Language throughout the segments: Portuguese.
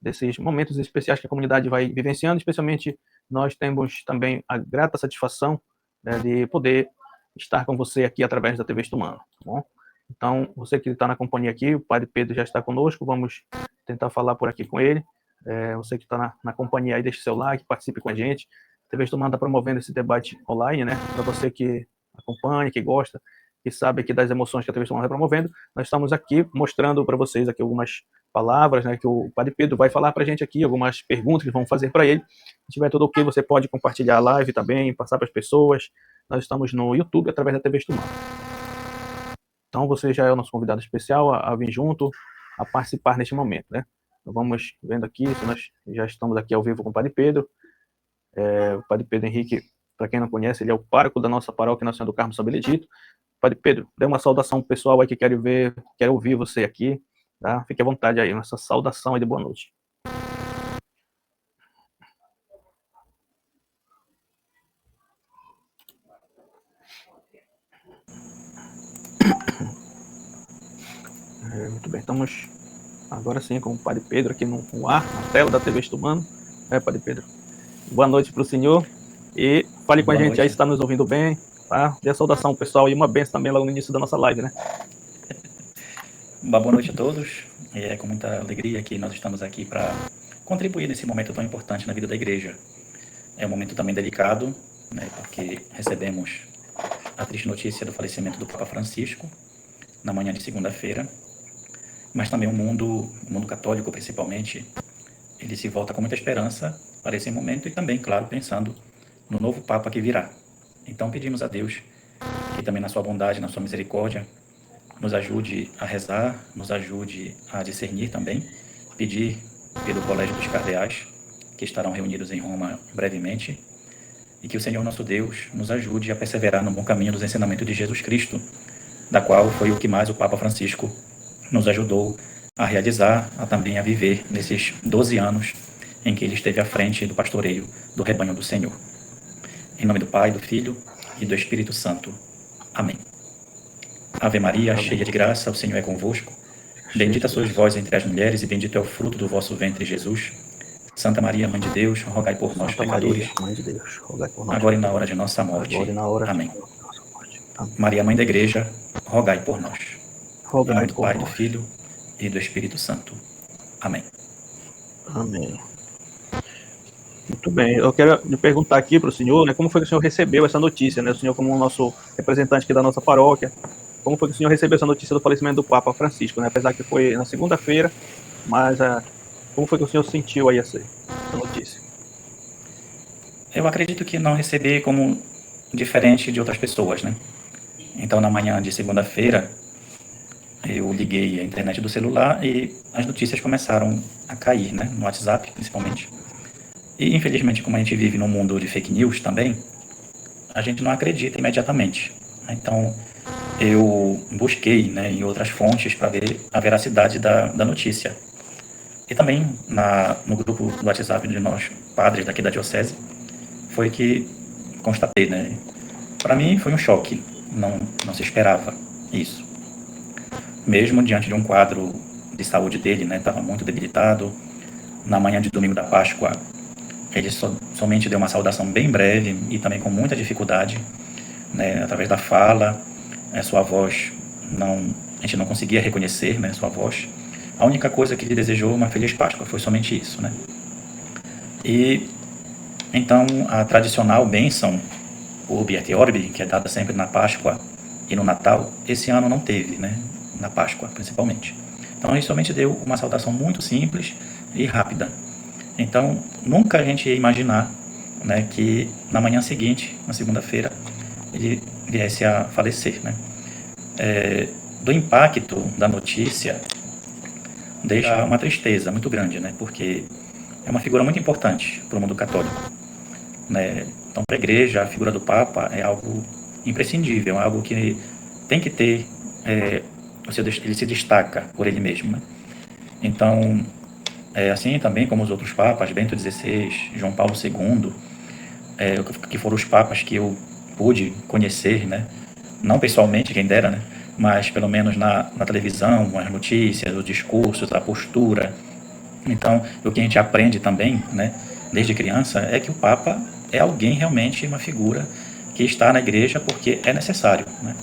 desses momentos especiais que a comunidade vai vivenciando. Especialmente nós temos também a grata satisfação, né, de poder estar com você aqui através da TV Estumano, tá bom? Então, você que está na companhia aqui, o Padre Pedro já está conosco, vamos tentar falar por aqui com ele. Você que está na companhia aí, deixe seu like, participe com a gente. A TV Estumano está promovendo esse debate online, né? Para você que acompanha, que gosta, que sabe aqui das emoções que a TV Estumano está promovendo, nós estamos aqui mostrando para vocês aqui algumas palavras, né, que o Padre Pedro vai falar para a gente aqui, algumas perguntas que vamos fazer para ele. Se tiver tudo ok, você pode compartilhar a live também, passar para as pessoas. Nós estamos no YouTube através da TV Estumano. Então você já é o nosso convidado especial a vir junto, a participar neste momento, né? Então, vamos vendo aqui, se nós já estamos aqui ao vivo com o Padre Pedro. O Padre Pedro Henrique, para quem não conhece, ele é o pároco da nossa paróquia Nossa Senhora do Carmo São Benedito. Padre Pedro, dê uma saudação pro pessoal aí que quer ouvir você aqui, tá? Fique à vontade aí, essa saudação aí de boa noite. Muito bem, estamos agora sim com o Padre Pedro aqui no ar, na tela da TV Estumano. Padre Pedro, boa noite para o senhor e fale com a gente aí se está nos ouvindo bem, tá? Dê a saudação ao pessoal e uma benção também logo no início da nossa live, né? Boa noite a todos. É com muita alegria que nós estamos aqui para contribuir nesse momento tão importante na vida da igreja. É um momento também delicado, né, porque recebemos a triste notícia do falecimento do Papa Francisco na manhã de segunda-feira, mas também o mundo católico principalmente, ele se volta com muita esperança para esse momento e também, claro, pensando no novo Papa que virá. Então pedimos a Deus que também na sua bondade, na sua misericórdia, nos ajude a rezar, nos ajude a discernir também, pedir pelo Colégio dos Cardeais, que estarão reunidos em Roma brevemente, e que o Senhor nosso Deus nos ajude a perseverar no bom caminho dos ensinamentos de Jesus Cristo, da qual foi o que mais o Papa Francisco nos ajudou a realizar, também a viver nesses 12 anos em que ele esteve à frente do pastoreio do rebanho do Senhor. Em nome do Pai, do Filho e do Espírito Santo. Amém. Ave Maria, Amém. Cheia de graça, o Senhor é convosco. Bendita sois vós entre as mulheres e bendito é o fruto do vosso ventre, Jesus. Santa Maria, Mãe de Deus, rogai por nós, pecadores, Mãe de Deus, rogai por nós, agora e na hora de nossa morte. Amém. Maria, Mãe da Igreja, rogai por nós. Em nome do Pai, do Filho e do Espírito Santo. Amém. Amém. Muito bem. Eu quero lhe perguntar aqui para o senhor, né, como foi que o senhor recebeu essa notícia, né? O senhor como o nosso representante aqui da nossa paróquia, como foi que o senhor recebeu essa notícia do falecimento do Papa Francisco, né? Apesar que foi na segunda-feira, mas como foi que o senhor sentiu aí essa notícia? Eu acredito que não recebi como diferente de outras pessoas, né? Então, na manhã de segunda-feira, eu liguei a internet do celular e as notícias começaram a cair, né? No WhatsApp, principalmente. E, infelizmente, como a gente vive num mundo de fake news também, a gente não acredita imediatamente. Então, eu busquei, né, em outras fontes para ver a veracidade da notícia. E também no grupo do WhatsApp de nós, padres daqui da diocese, foi que constatei, né? Para mim foi um choque, não se esperava isso. Mesmo diante de um quadro de saúde dele, né, estava muito debilitado. Na manhã de domingo da Páscoa, ele somente deu uma saudação bem breve e também com muita dificuldade, né, através da fala, sua voz, a gente não conseguia reconhecer, né, sua voz. A única coisa que ele desejou uma feliz Páscoa, foi somente isso, né. E então a tradicional bênção Urbi et Orbi, que é dada sempre na Páscoa e no Natal, esse ano não teve, né, na Páscoa principalmente. Então ele somente deu uma saudação muito simples e rápida. Então nunca a gente ia imaginar, né, que na manhã seguinte, na segunda-feira, ele viesse a falecer, né. Do impacto da notícia deixa uma tristeza muito grande, né, porque é uma figura muito importante para o mundo católico, né. Então, para a igreja, a figura do Papa é algo imprescindível, é algo que tem que ter, ele se destaca por ele mesmo, né. Então, assim também como os outros papas, Bento XVI, João Paulo II, que foram os papas que eu pude conhecer, né, não pessoalmente, quem dera, né, mas pelo menos na televisão, as notícias, os discursos, a postura, Então, o que a gente aprende também, né, desde criança, é que o Papa é alguém realmente, uma figura que está na igreja porque é necessário, né?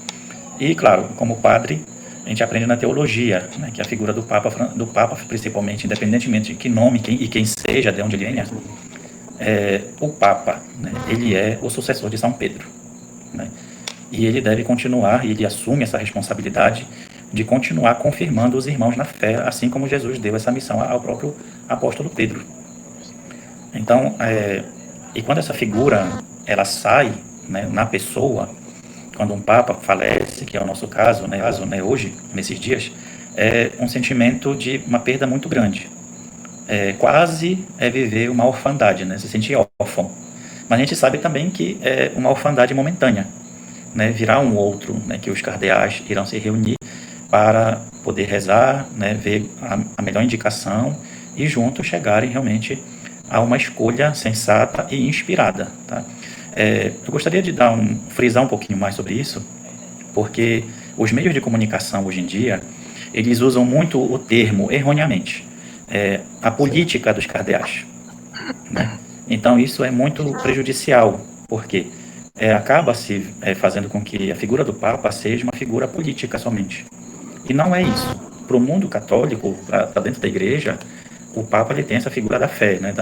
E, claro, como padre, a gente aprende na teologia, né, que a figura do Papa, principalmente, independentemente de que nome e quem seja, de onde ele venha, o Papa, né, ele é o sucessor de São Pedro, né? E ele deve continuar, e ele assume essa responsabilidade de continuar confirmando os irmãos na fé, assim como Jesus deu essa missão ao próprio apóstolo Pedro. Então, e quando essa figura ela sai, né, na pessoa, quando um papa falece, que é o nosso caso, né, hoje, nesses dias, é um sentimento de uma perda muito grande. Quase é viver uma orfandade, né, se sentir órfão. Mas a gente sabe também que é uma orfandade momentânea, né, virá um outro, né, que os cardeais irão se reunir para poder rezar, né, ver a melhor indicação e juntos chegarem realmente a uma escolha sensata e inspirada, tá? Eu gostaria de frisar um pouquinho mais sobre isso, porque os meios de comunicação hoje em dia, eles usam muito o termo erroneamente, a política dos cardeais, né? Então isso é muito prejudicial, porque acaba se fazendo com que a figura do Papa seja uma figura política somente. E não é isso. Para o mundo católico, para dentro da igreja, o Papa ele tem essa figura da fé, né?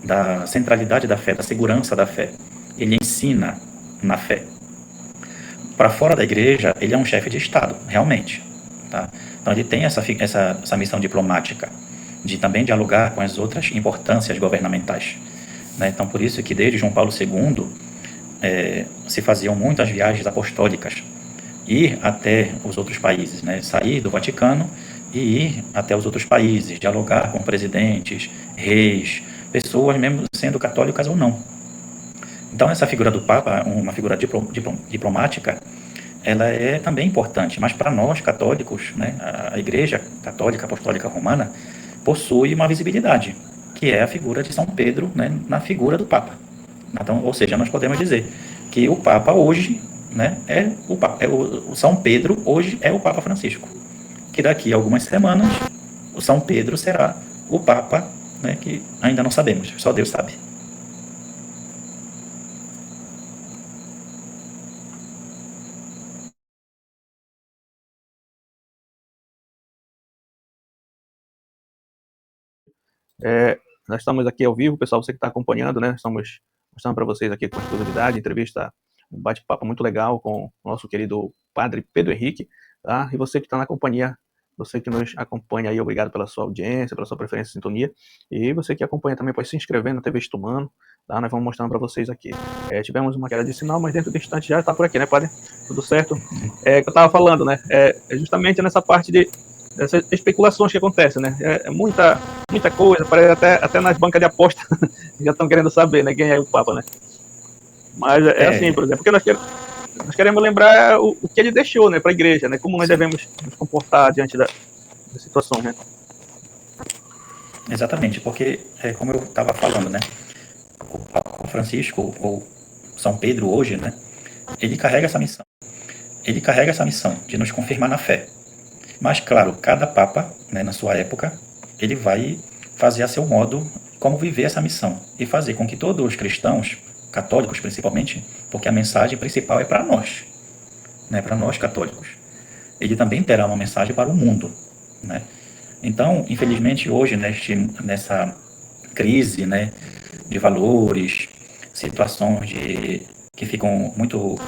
Da centralidade da fé, da segurança da fé. Ele ensina na fé. Para fora da igreja, ele é um chefe de Estado, realmente. Tá? Então ele tem essa missão diplomática, de também dialogar com as outras importâncias governamentais. Né? Então por isso que desde João Paulo II se faziam muitas viagens apostólicas, ir até os outros países, né? Sair do Vaticano e ir até os outros países, dialogar com presidentes, reis, pessoas mesmo sendo católicas ou não. Então essa figura do Papa, uma figura diplomática, ela é também importante, mas para nós católicos, né, a Igreja Católica Apostólica Romana possui uma visibilidade, que é a figura de São Pedro, né, na figura do Papa. Então, ou seja, nós podemos dizer que o Papa hoje, né, o São Pedro hoje é o Papa Francisco, que daqui a algumas semanas o São Pedro será o Papa, né, que ainda não sabemos, só Deus sabe. Nós estamos aqui ao vivo, pessoal, você que está acompanhando, né? Estamos mostrando para vocês aqui com exclusividade, entrevista, um bate-papo muito legal com o nosso querido padre Pedro Henrique, tá? E você que está na companhia, você que nos acompanha aí, obrigado pela sua audiência, pela sua preferência e sintonia. E você que acompanha também pode se inscrever na TV Estumano, tá? Nós vamos mostrando para vocês aqui. Tivemos uma queda de sinal, mas dentro do instante já está por aqui, né, padre? Tudo certo? Que eu estava falando, né? Justamente nessa parte dessas especulações que acontecem, né? Muita coisa, parece até nas bancas de aposta já estão querendo saber, né, quem é o Papa, né? Mas assim, por exemplo, porque nós queremos lembrar o que ele deixou, né, para a igreja, né? Como nós devemos nos comportar diante da situação, né? Exatamente, porque como eu estava falando, né, o Papa Francisco ou São Pedro hoje, né, ele carrega essa missão. Ele carrega essa missão de nos confirmar na fé. Mas, claro, cada Papa, né, na sua época, ele vai fazer a seu modo como viver essa missão e fazer com que todos os cristãos, católicos principalmente, porque a mensagem principal é para nós, né, para nós católicos. Ele também terá uma mensagem para o mundo, né? Então, infelizmente, hoje, nessa crise, né, de valores, situações que ficam muito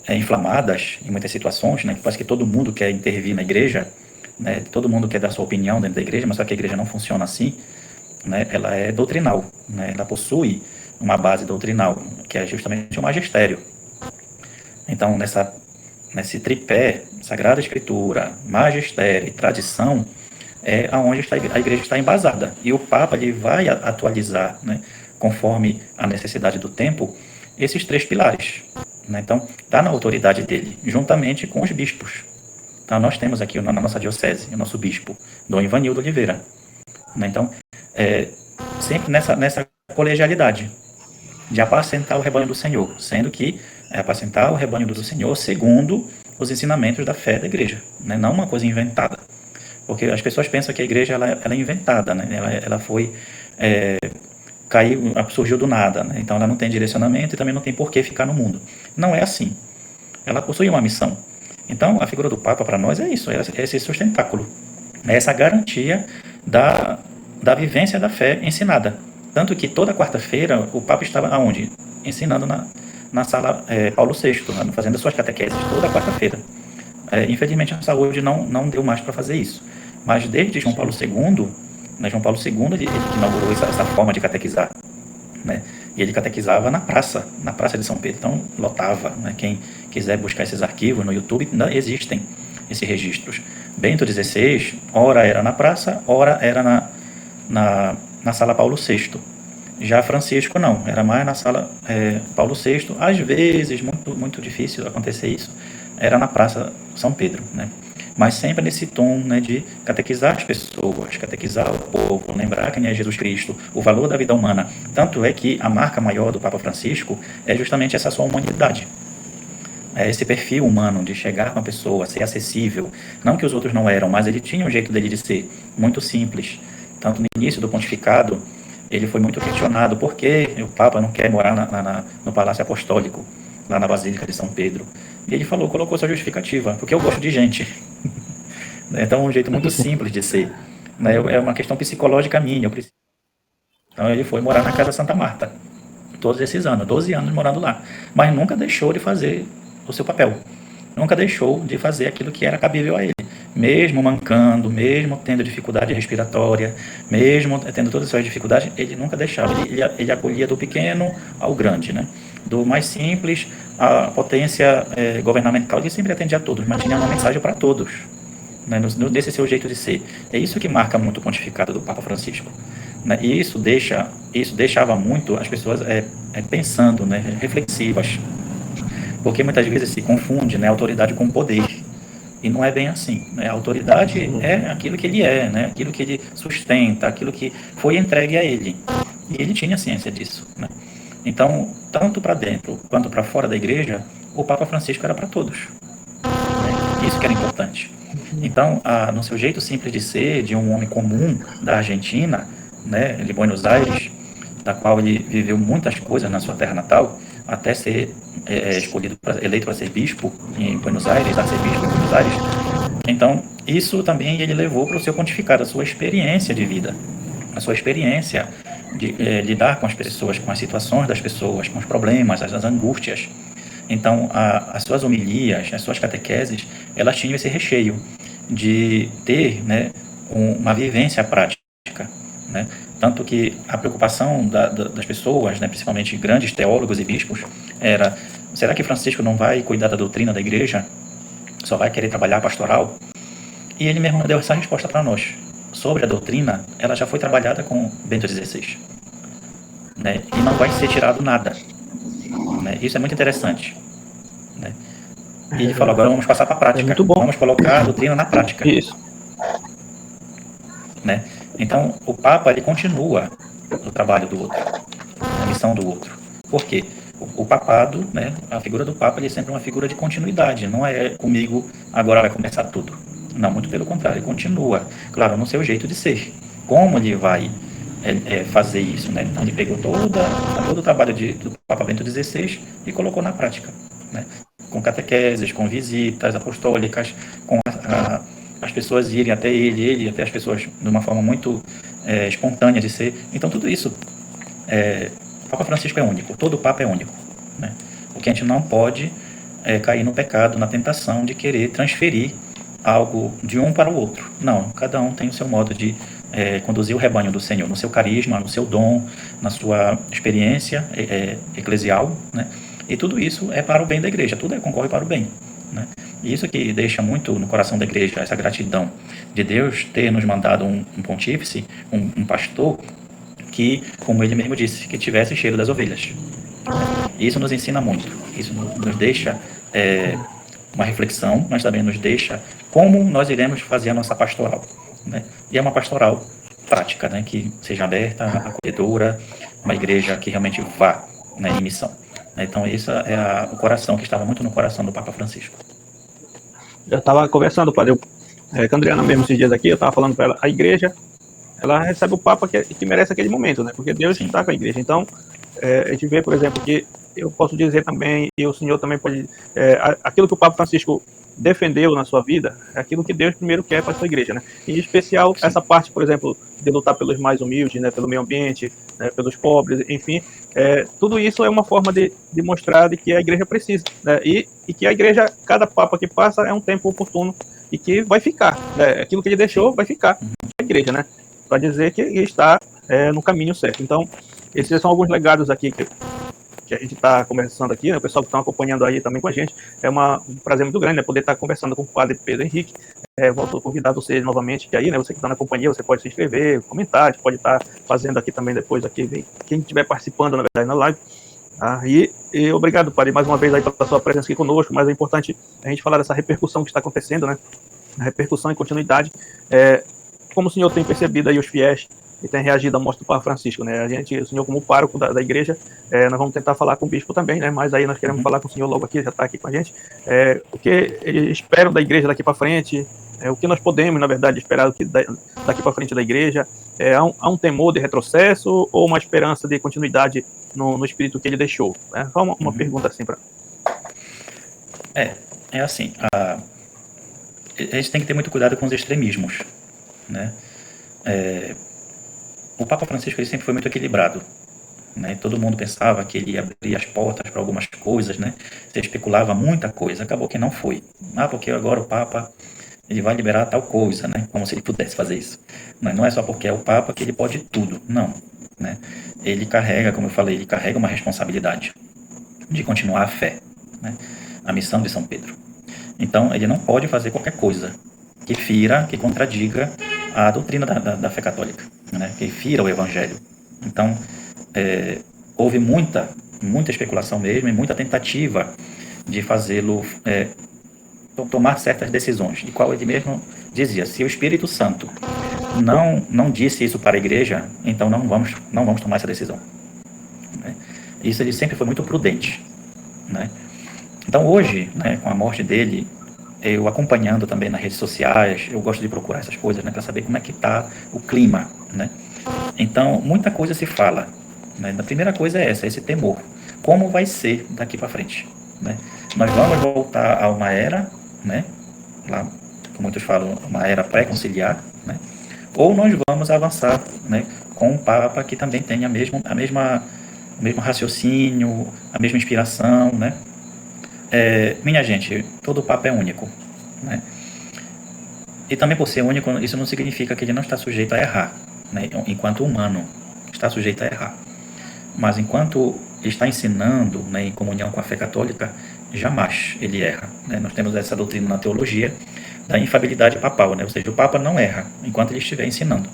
inflamadas em muitas situações, né, que parece que todo mundo quer intervir na igreja, né, todo mundo quer dar sua opinião dentro da igreja, mas só que a igreja não funciona assim, né, ela é doutrinal, né, ela possui uma base doutrinal, que é justamente o magistério. Então, nesse tripé, Sagrada Escritura, magistério e tradição, é aonde a igreja está embasada. E o Papa ele vai atualizar, né, conforme a necessidade do tempo, esses três pilares. Né? Então, está na autoridade dele, juntamente com os bispos. Então, nós temos aqui na nossa diocese, o nosso bispo, Dom Ivanildo Oliveira. Né? Então, sempre nessa colegialidade, de apacentar o rebanho do Senhor, sendo que apacentar o rebanho do Senhor segundo os ensinamentos da fé da igreja, né? Não uma coisa inventada. Porque as pessoas pensam que a igreja ela é inventada, né? Ela foi caiu, surgiu do nada, né? Então ela não tem direcionamento e também não tem por que ficar no mundo. Não é assim. Ela possui uma missão. Então a figura do Papa para nós é isso, é esse sustentáculo, é essa garantia da vivência da fé ensinada. Tanto que toda quarta-feira o Papa estava aonde? Ensinando na sala Paulo VI, fazendo as suas catequeses toda quarta-feira. Infelizmente a saúde não deu mais para fazer isso. Mas desde João Paulo II, né, João Paulo II ele que inaugurou essa forma de catequizar, né? E ele catequizava na praça de São Pedro. Então lotava, né? Quem quiser buscar esses arquivos no YouTube, ainda existem esses registros. Bento XVI, ora era na praça, ora era na sala Paulo VI. Já Francisco não, era mais na sala Paulo VI. Às vezes, muito, muito difícil acontecer isso, era na Praça São Pedro, né? Mas sempre nesse tom, né, de catequizar as pessoas, catequizar o povo, lembrar quem é Jesus Cristo, o valor da vida humana. Tanto é que a marca maior do Papa Francisco é justamente essa sua humanidade. É esse perfil humano de chegar com a pessoa, ser acessível. Não que os outros não eram, mas ele tinha um jeito dele de ser muito simples. Tanto no início do pontificado, ele foi muito questionado por que o Papa não quer morar no Palácio Apostólico, lá na Basílica de São Pedro. E ele colocou sua justificativa, porque eu gosto de gente. Então, um jeito muito simples de ser. É uma questão psicológica minha. Então, ele foi morar na Casa Santa Marta, todos esses anos, 12 anos morando lá. Mas nunca deixou de fazer o seu papel. Nunca deixou de fazer aquilo que era cabível a ele. Mesmo mancando, mesmo tendo dificuldade respiratória, mesmo tendo todas as suas dificuldades, ele nunca deixava. Ele acolhia do pequeno ao grande, né? Do mais simples à potência governamental. Ele sempre atendia a todos, mas tinha uma mensagem para todos, né? Desse seu jeito de ser. É isso que marca muito o pontificado do Papa Francisco, né? E isso deixava muito as pessoas pensando, né? Reflexivas. Porque muitas vezes se confunde, né, autoridade com poder. E não é bem assim, né? A autoridade é aquilo que ele é, né? Aquilo que ele sustenta, aquilo que foi entregue a ele. E ele tinha ciência disso, né? Então, tanto para dentro quanto para fora da igreja, o Papa Francisco era para todos, né? Isso que era importante. Então, no seu jeito simples de ser, de um homem comum da Argentina, né, de Buenos Aires, da qual ele viveu muitas coisas na sua terra natal, até ser eleito para ser bispo em Buenos Aires, arcebispo em Buenos Aires. Então, isso também ele levou para o seu pontificado, a sua experiência de vida, a sua experiência de lidar com as pessoas, com as situações das pessoas, com os problemas, as angústias. Então, as suas homilias, as suas catequeses, elas tinham esse recheio de ter, né, uma vivência prática, né? Tanto que a preocupação das pessoas, né, principalmente grandes teólogos e bispos, era: será que Francisco não vai cuidar da doutrina da igreja? Só vai querer trabalhar pastoral? E ele mesmo deu essa resposta para nós. Sobre a doutrina, ela já foi trabalhada com Bento XVI, né? E não vai ser tirado nada, né? Isso é muito interessante, né? E ele falou: agora vamos passar para a prática. Muito bom. Vamos colocar a doutrina na prática. Isso. Né? Então, o Papa ele continua o trabalho do outro, a missão do outro. Por quê? O papado, né, a figura do Papa, ele é sempre uma figura de continuidade. Não é comigo, agora vai começar tudo. Não, muito pelo contrário, ele continua. Claro, no seu jeito de ser. Como ele vai fazer isso, né? Então, ele pegou todo o trabalho do Papa Bento XVI e colocou na prática, né? Com catequeses, com visitas apostólicas, com as pessoas irem até ele até as pessoas de uma forma muito espontânea de ser. Então, tudo isso, o Papa Francisco é único, todo Papa é único, né? O que a gente não pode cair no pecado, na tentação de querer transferir algo de um para o outro. Não, cada um tem o seu modo de conduzir o rebanho do Senhor, no seu carisma, no seu dom, na sua experiência eclesial, né? E tudo isso é para o bem da igreja, tudo concorre para o bem, né? E isso que deixa muito no coração da igreja, essa gratidão de Deus ter nos mandado um pontífice, um pastor, que, como ele mesmo disse, que tivesse cheiro das ovelhas. E isso nos ensina muito, isso nos deixa uma reflexão, mas também nos deixa como nós iremos fazer a nossa pastoral, né? E é uma pastoral prática, né? Que seja aberta, acolhedora, uma igreja que realmente vá, né, em missão. Então, esse é o coração que estava muito no coração do Papa Francisco. Eu estava conversando, padre, Com a Adriana mesmo esses dias aqui, eu estava falando para ela, a igreja, ela recebe o Papa que merece aquele momento, né? Porque Deus Sim. está com a igreja. Então, a gente vê, por exemplo, que eu posso dizer também, e o senhor também pode, aquilo que o Papa Francisco defendeu na sua vida, é aquilo que Deus primeiro quer para a sua igreja, né? Em especial, Sim. essa parte, por exemplo, de lutar pelos mais humildes, né? Pelo meio ambiente, né? Pelos pobres, enfim, tudo isso é uma forma de mostrar de que a igreja precisa, né? E que a igreja, cada Papa que passa é um tempo oportuno e que vai ficar, né? Aquilo que ele deixou vai ficar, a igreja, né? Para dizer que está no caminho certo. Então, esses são alguns legados aqui que a gente está conversando aqui, né? O pessoal que está acompanhando aí também com a gente. É um prazer muito grande, né? Poder estar conversando com o padre Pedro Henrique. Volto a convidar você novamente aí, né? Você que está na companhia, você pode se inscrever, comentar, pode estar fazendo aqui também depois, aqui, quem estiver participando, na verdade, na live. E obrigado, padre, mais uma vez aí pela sua presença aqui conosco, mas é importante a gente falar dessa repercussão que está acontecendo, né? A repercussão e continuidade. Como o senhor tem percebido aí os fiéis e tem reagido à morte do Papa Francisco, né? O senhor como pároco da igreja, nós vamos tentar falar com o bispo também, né? Mas aí nós queremos falar com o senhor logo aqui, já está aqui com a gente. O que eles esperam da igreja daqui para frente, o que nós podemos, na verdade, esperar daqui para frente da igreja? Há um temor de retrocesso ou uma esperança de continuidade no espírito que ele deixou? Só uma pergunta assim para... É assim, a gente tem que ter muito cuidado com os extremismos, né? O Papa Francisco ele sempre foi muito equilibrado, né? Todo mundo pensava que ele ia abrir as portas para algumas coisas, né? Se especulava muita coisa, acabou que não foi. Porque agora o Papa ele vai liberar tal coisa, né? Como se ele pudesse fazer isso. Não é só porque é o Papa que ele pode tudo, não, né? Ele carrega, como eu falei, ele carrega uma responsabilidade de continuar a fé, né? A missão de São Pedro. Então, ele não pode fazer qualquer coisa que fira, que contradiga a doutrina da fé católica, né? Que fira o evangelho. Então, houve muita especulação mesmo e muita tentativa de fazê-lo tomar certas decisões, de qual ele mesmo dizia, se o Espírito Santo não disse isso para a igreja, então não vamos tomar essa decisão, né? Isso ele sempre foi muito prudente, né? Então hoje, né, com a morte dele, eu acompanhando também nas redes sociais, eu gosto de procurar essas coisas, né, para saber como é que está o clima, né? Então, muita coisa se fala, né? A primeira coisa é esse temor. Como vai ser daqui para frente, né? Nós vamos voltar a uma era, né, lá, como muitos falam, uma era pré-conciliar, né? Ou nós vamos avançar, né, com um Papa que também tenha o mesmo raciocínio, a mesma inspiração, né? Minha gente, todo Papa é único, né? E também por ser único, isso não significa que ele não está sujeito a errar, né? Enquanto humano, está sujeito a errar. Mas enquanto está ensinando, né, em comunhão com a fé católica, jamais ele erra, né? Nós temos essa doutrina na teologia da infabilidade papal, né? Ou seja, o Papa não erra enquanto ele estiver ensinando.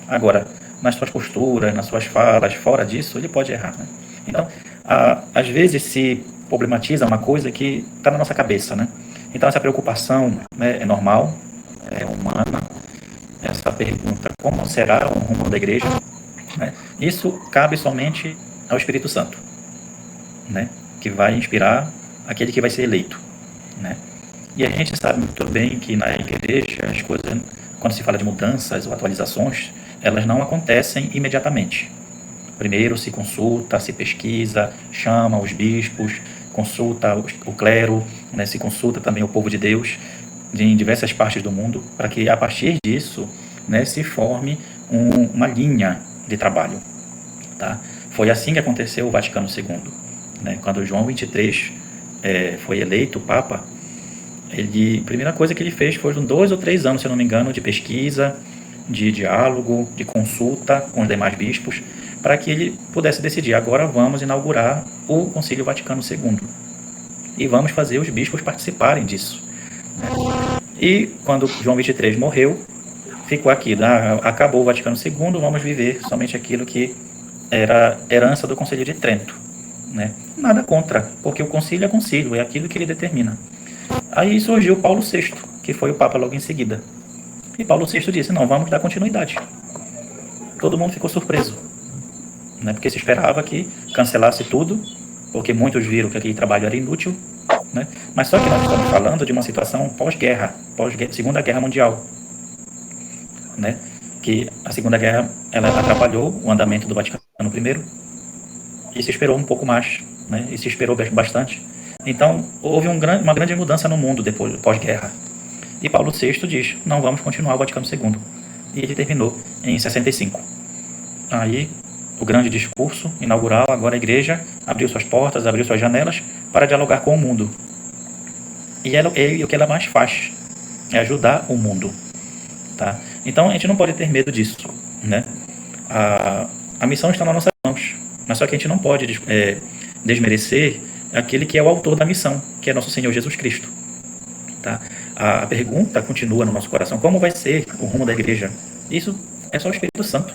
Agora, nas suas posturas, nas suas falas, fora disso, ele pode errar, né? Então, às vezes se problematiza uma coisa que está na nossa cabeça, né? Então, essa preocupação, né, é normal, é humana. Essa pergunta, como será o rumo da igreja, né? Isso cabe somente ao Espírito Santo, né? Que vai inspirar aquele que vai ser eleito, né? E a gente sabe muito bem que na igreja as coisas, quando se fala de mudanças ou atualizações, elas não acontecem imediatamente. Primeiro se consulta, se pesquisa, chama os bispos, consulta o clero, né? Se consulta também o povo de Deus em diversas partes do mundo, para que a partir disso, né, se forme uma linha de trabalho, tá? Foi assim que aconteceu o Vaticano II, né? Quando João XXIII foi eleito Papa, a primeira coisa que ele fez foram 2 ou 3 anos, se eu não me engano, de pesquisa, de diálogo, de consulta com os demais bispos, para que ele pudesse decidir, agora vamos inaugurar o Concílio Vaticano II e vamos fazer os bispos participarem disso, né? E quando João XXIII morreu, ficou aqui, acabou o Vaticano II, vamos viver somente aquilo que era herança do Concílio de Trento, né? Nada contra, porque o concílio é concílio, é aquilo que ele determina. Aí surgiu Paulo VI, que foi o Papa logo em seguida. E Paulo VI disse, não, vamos dar continuidade. Todo mundo ficou surpreso, né? Porque se esperava que cancelasse tudo, porque muitos viram que aquele trabalho era inútil, né? Mas só que nós estamos falando de uma situação pós-guerra, Segunda Guerra Mundial, né? Que a Segunda Guerra ela atrapalhou o andamento do Vaticano I e se esperou um pouco mais, né? E se esperou bastante. Então houve uma grande mudança no mundo depois pós-guerra. E Paulo VI diz: não vamos continuar o Vaticano II. E ele terminou em 65. Aí o grande discurso inaugural, agora a igreja abriu suas portas, abriu suas janelas para dialogar com o mundo. E o que ela mais faz é ajudar o mundo, tá? Então a gente não pode ter medo disso, né? A missão está nas nossas mãos, mas só que a gente não pode desmerecer aquele que é o autor da missão, que é nosso Senhor Jesus Cristo, tá? A pergunta continua no nosso coração: como vai ser o rumo da igreja? Isso é só o Espírito Santo,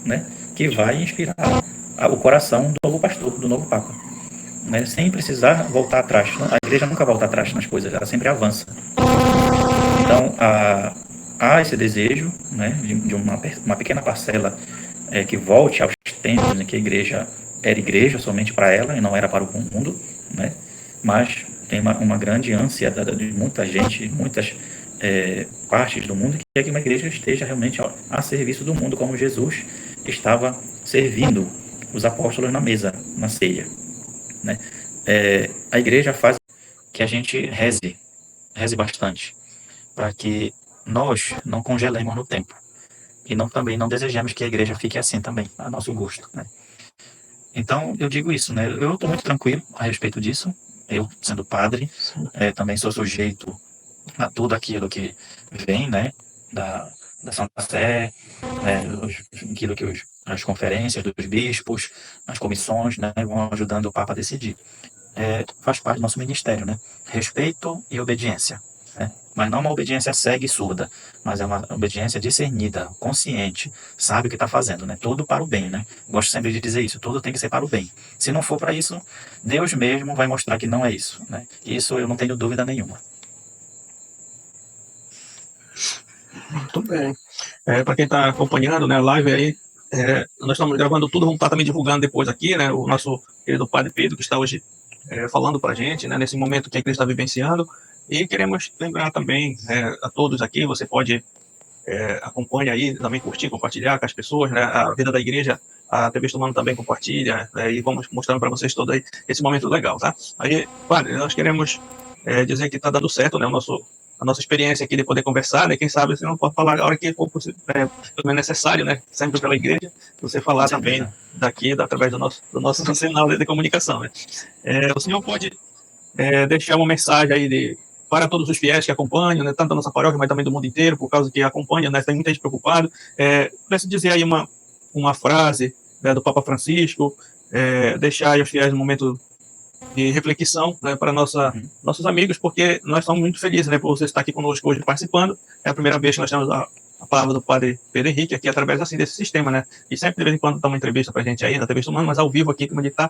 né? Que vai inspirar o coração do novo pastor, do novo Papa, né? Sem precisar voltar atrás. A igreja nunca volta atrás nas coisas, ela sempre avança. Então, há esse desejo, né, de uma pequena parcela que volte aos tempos em que a igreja era igreja somente para ela e não era para o mundo, né? Mas tem uma grande ânsia de muita gente, muitas partes do mundo, que é que uma igreja esteja realmente a serviço do mundo, como Jesus estava servindo os apóstolos na mesa, na ceia, né? A igreja faz que a gente reze bastante, para que nós não congelemos no tempo e também não desejamos que a igreja fique assim também, a nosso gosto, né? Então eu digo isso, né? Eu estou muito tranquilo a respeito disso. Eu, sendo padre, também sou sujeito a tudo aquilo que vem, né, da Santa Sé, né, aquilo que as conferências dos bispos, as comissões, né, vão ajudando o Papa a decidir. Faz parte do nosso ministério, né? Respeito e obediência, né? Mas não uma obediência cega e surda, mas é uma obediência discernida, consciente, sabe o que está fazendo, né? Tudo para o bem, né? Gosto sempre de dizer isso, tudo tem que ser para o bem. Se não for para isso, Deus mesmo vai mostrar que não é isso, né? Isso eu não tenho dúvida nenhuma. Muito bem. Para quem está acompanhando, né, a live aí, nós estamos gravando tudo, vamos estar também divulgando depois aqui, né, o nosso querido Padre Pedro, que está hoje falando para a gente, né, nesse momento que a igreja está vivenciando. E queremos lembrar também a todos aqui, você pode acompanhar aí, também curtir, compartilhar com as pessoas, né, a vida da igreja, a TV Estumano também compartilha, e vamos mostrando para vocês todo aí esse momento legal, tá? Aí, Padre, nós queremos dizer que está dando certo, né, a nossa experiência aqui de poder conversar, né? Quem sabe você não pode falar a hora que for também necessário, né? Sempre pela igreja, você falar também daqui, através do nosso sinal de comunicação, né? O senhor pode deixar uma mensagem aí para todos os fiéis que acompanham, né? Tanto da nossa paróquia, mas também do mundo inteiro, por causa que acompanha, né? Tem muita gente preocupada. Pudesse dizer aí uma frase, né, do Papa Francisco, deixar aí os fiéis um momento de reflexão, né, para nossos amigos, porque nós estamos muito felizes, né, por você estar aqui conosco hoje participando. É a primeira vez que nós temos a palavra do Padre Pedro Henrique aqui através assim desse sistema, né? E sempre de vez em quando dá uma entrevista para a gente aí na TV Estumano, mas ao vivo aqui, como ele está,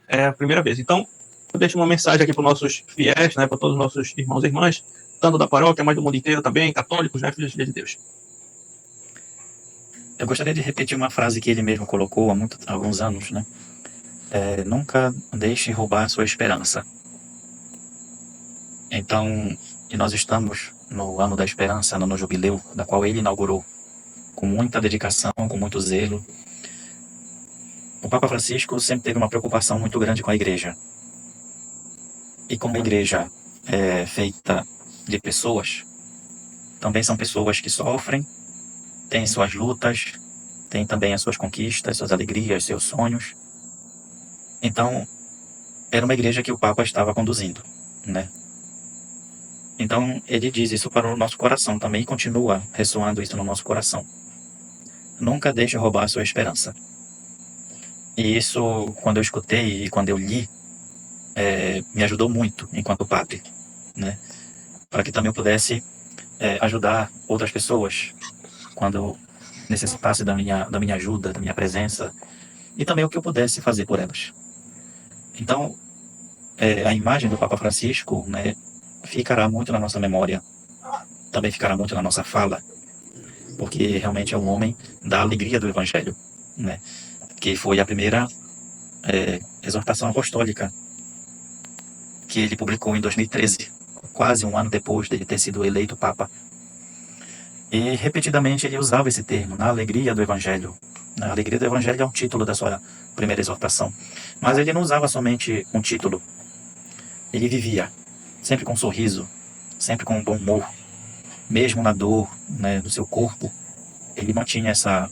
é a primeira vez. Então, eu deixo uma mensagem aqui para os nossos fiéis, né, para todos os nossos irmãos e irmãs, tanto da paróquia, mas do mundo inteiro também, católicos, né, filhos de Deus. Eu gostaria de repetir uma frase que ele mesmo colocou há alguns anos, né? Nunca deixe roubar a sua esperança. Então, e nós estamos no ano da esperança, no jubileu, da qual ele inaugurou, com muita dedicação, com muito zelo. O Papa Francisco sempre teve uma preocupação muito grande com a igreja. E como a igreja é feita de pessoas, também são pessoas que sofrem, têm suas lutas, têm também as suas conquistas, suas alegrias, seus sonhos. Então, era uma igreja que o Papa estava conduzindo, né? Então, ele diz isso para o nosso coração também e continua ressoando isso no nosso coração. Nunca deixe roubar a sua esperança. E isso, quando eu escutei e quando eu li, me ajudou muito enquanto padre, né? Para que também eu pudesse ajudar outras pessoas quando necessitasse da minha ajuda, da minha presença, e também o que eu pudesse fazer por elas. Então, a imagem do Papa Francisco, né, ficará muito na nossa memória, também ficará muito na nossa fala, porque realmente é um homem da alegria do Evangelho, né, que foi a primeira exortação apostólica que ele publicou em 2013, quase um ano depois dele ter sido eleito Papa. E repetidamente ele usava esse termo, na alegria do Evangelho. A alegria do Evangelho é um título da sua primeira exortação. Mas ele não usava somente um título. Ele vivia, sempre com um sorriso, sempre com um bom humor. Mesmo na dor, né, do seu corpo, ele mantinha essa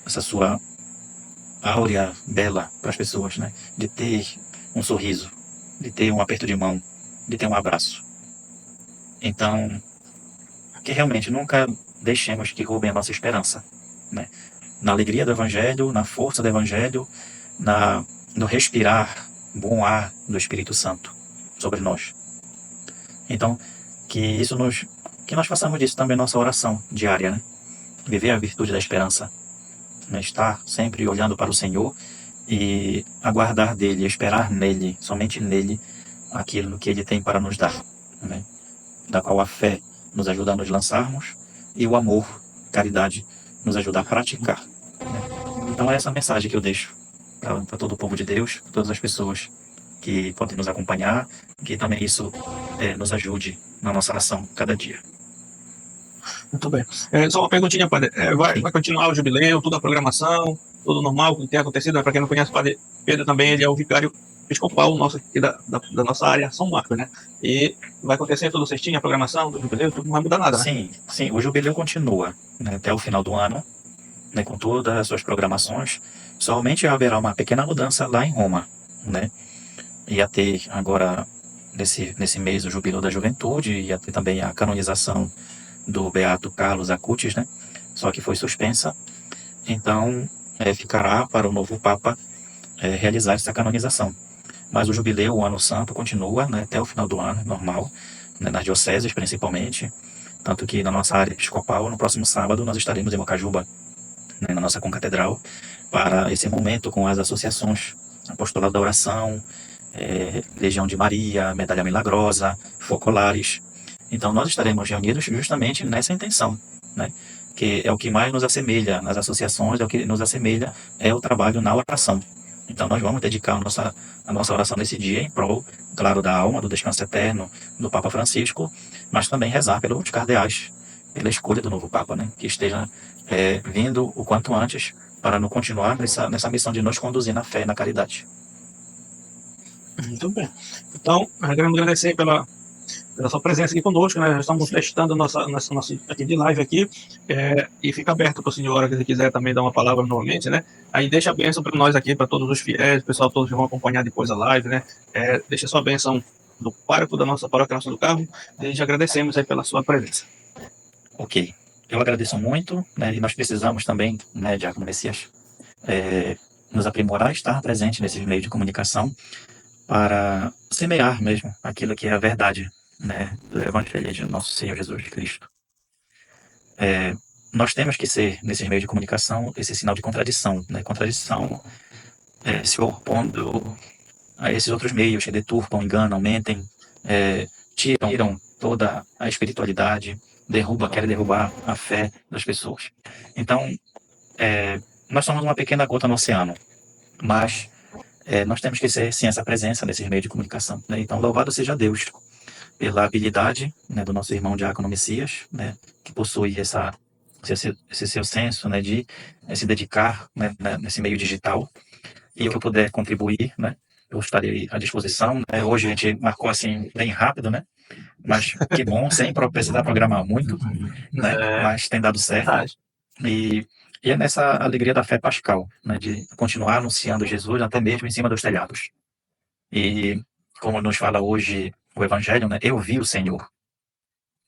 sua áurea bela para as pessoas, né? De ter um sorriso, de ter um aperto de mão, de ter um abraço. Então, que realmente nunca deixemos que roubem a nossa esperança, né? Na alegria do Evangelho, na força do Evangelho, no respirar bom ar do Espírito Santo sobre nós. Então, que nós façamos disso também nossa oração diária, né? Viver a virtude da esperança, né? Estar sempre olhando para o Senhor e aguardar dele, esperar nele, somente nele, aquilo que ele tem para nos dar, né? Da qual a fé nos ajuda a nos lançarmos e o amor, caridade, nos ajuda a praticar, né? Então é essa mensagem que eu deixo para todo o povo de Deus, para todas as pessoas que podem nos acompanhar, que também isso nos ajude na nossa oração cada dia. Muito bem. Só uma perguntinha, padre. Vai continuar o jubileu, toda a programação, tudo normal, o que tem acontecido? Para quem não conhece, o padre Pedro também, ele é o vicário episcopal nosso aqui da nossa área São Marcos, né? E vai acontecer tudo certinho, a programação do jubileu, tudo não vai mudar nada, né? Sim, o jubileu continua, né, até o final do ano, né, com todas as suas programações. Somente haverá uma pequena mudança lá em Roma, né? Ia ter agora, nesse mês, o Jubileu da Juventude, ia ter também a canonização do Beato Carlos Acutis, né? Só que foi suspensa. Então, ficará para o novo Papa realizar essa canonização. Mas o Jubileu, o Ano Santo, continua, né, até o final do ano, normal, né, nas dioceses principalmente. Tanto que na nossa área episcopal, no próximo sábado, nós estaremos em Mocajuba, né, na nossa concatedral, para esse momento com as associações Apostolado da Oração, Legião de Maria, Medalha Milagrosa, Focolares. Então nós estaremos reunidos justamente nessa intenção, né? Que é o que mais nos assemelha nas associações, é o que nos assemelha é o trabalho na oração. Então nós vamos dedicar a nossa oração nesse dia em prol, claro, da alma, do descanso eterno do Papa Francisco, mas também rezar pelos cardeais, pela escolha do novo Papa, né? Que esteja vindo o quanto antes para não continuar nessa missão de nos conduzir na fé e na caridade. Muito bem. Então, queremos agradecer pela sua presença aqui conosco, né? Nós estamos testando nossa aqui de live aqui, e fica aberto para o senhor, se quiser também dar uma palavra novamente, né? Aí deixa a bênção para nós aqui, para todos os fiéis, pessoal todos que vão acompanhar depois a live, né? Deixa a sua bênção do pároco da nossa paróquia Nossa do Carmo, e já agradecemos aí pela sua presença. Ok. Eu agradeço muito, né? E nós precisamos também, né, Diácono Messias, nos aprimorar, estar presente nesses meios de comunicação para semear mesmo aquilo que é a verdade, né, do Evangelho de nosso Senhor Jesus Cristo. Nós temos que ser, nesses meios de comunicação, esse sinal de contradição, né? Contradição se opondo a esses outros meios que deturpam, enganam, mentem, tiram toda a espiritualidade, querem derrubar a fé das pessoas. Então, nós somos uma pequena gota no oceano, mas nós temos que ser, sim, essa presença nesses meios de comunicação, né? Então, louvado seja Deus pela habilidade, né, do nosso irmão Diácono Messias, né, que possui esse seu senso, né, de se dedicar, né, nesse meio digital. E o que eu puder contribuir, né, eu estarei à disposição, né? Hoje a gente marcou assim bem rápido, né? Mas que bom, sem precisar programar muito, né? Mas tem dado certo. E é nessa alegria da fé pascal, né, de continuar anunciando Jesus até mesmo em cima dos telhados. E como nos fala hoje o Evangelho, né, eu vi o Senhor,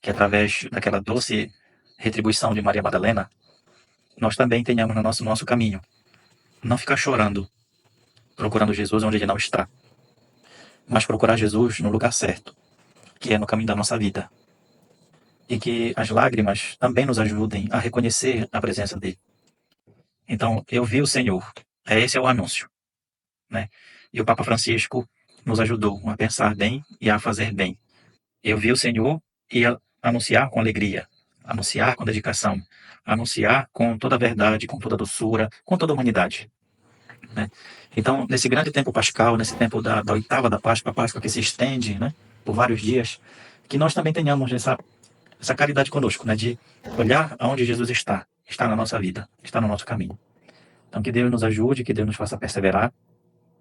que através daquela doce retribuição de Maria Madalena, nós também tenhamos no nosso caminho. Não ficar chorando, procurando Jesus onde ele não está, mas procurar Jesus no lugar certo, que é no caminho da nossa vida. E que as lágrimas também nos ajudem a reconhecer a presença dele. Então, eu vi o Senhor. Esse é o anúncio, né? E o Papa Francisco nos ajudou a pensar bem e a fazer bem. Eu vi o Senhor e a anunciar com alegria, anunciar com dedicação, anunciar com toda a verdade, com toda a doçura, com toda a humanidade, né? Então, nesse grande tempo pascal, nesse tempo da oitava da Páscoa, a Páscoa que se estende, né, por vários dias, que nós também tenhamos essa caridade conosco, né? De olhar aonde Jesus está na nossa vida, está no nosso caminho. Então, que Deus nos ajude, que Deus nos faça perseverar.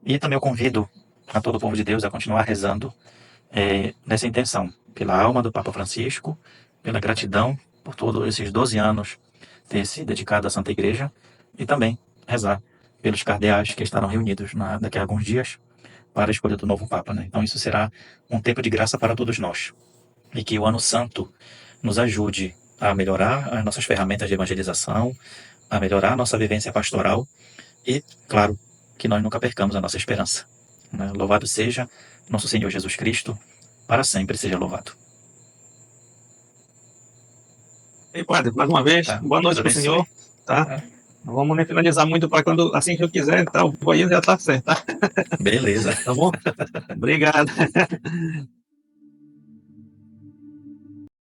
E também eu convido a todo o povo de Deus a continuar rezando nessa intenção, pela alma do Papa Francisco, pela gratidão por todos esses 12 anos ter se dedicado à Santa Igreja, e também rezar pelos cardeais que estarão reunidos daqui a alguns dias para a escolha do novo Papa, né? Então isso será um tempo de graça para todos nós. E que o Ano Santo nos ajude a melhorar as nossas ferramentas de evangelização, a melhorar a nossa vivência pastoral e, claro, que nós nunca percamos a nossa esperança, né? Louvado seja nosso Senhor Jesus Cristo, para sempre seja louvado. E, padre, mais uma vez, Tá. boa noite para o senhor. Tá? Não vamos nem finalizar muito para quando, assim que eu quiser, tá? O voinho já está certo, tá? Beleza. Tá bom? Obrigado.